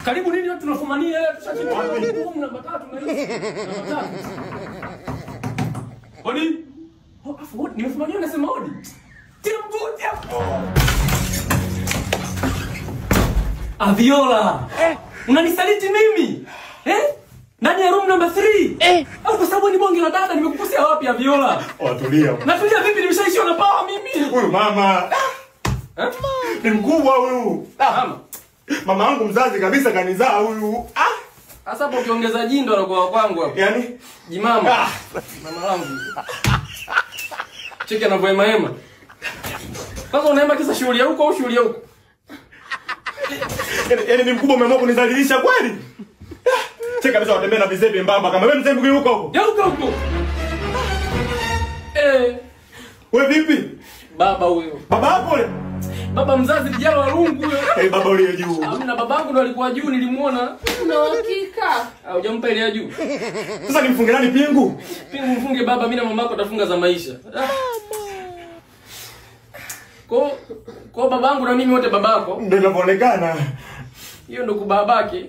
Karibu nini watu tunafumania tushachini wapi? Namba 3 na hii. Namba 3. Odi. Afu nimefumania nasema odi. Timbuti hapo. Aviola. Unanisaliti mimi? Ndani ya room number 3. Au kwa sababu ni bonge la dada nimekukosea wapi Aviola? Tulia. Natulia vipi nimeshaishiwa na power mimi? Huyu mama. Ni mkubwa huyu. Mama yangu mzazi kabisa kanizaa huyu. Sasa hapo ukiongeza jindo anakuwa kwangu hapo. Yaani jimama. Mama wangu. Cheki anavyoema. Sasa unaema kisa shughuli ya huko au shughuli ya huko? Yaani ni mkubwa umeamua kunizalilisha kweli? Cheki kabisa watembea na vizepe mbamba kama wewe mzembe huko huko. Ya huko. Wewe vipi? Baba huyo. Baba hapo yule. Baba mzazi vijana wa rungu huyo. Baba ule juu. Amna babangu ndo alikuwa juu nilimuona. Una uhakika? Hujampa ile ya juu. Sasa nimfunge nani pingu? Pingu mfunge baba, mimi na mamako tafunga za maisha. Kwa babangu na mimi wote babako. Ndio inavyoonekana. Hiyo ndo kubabake.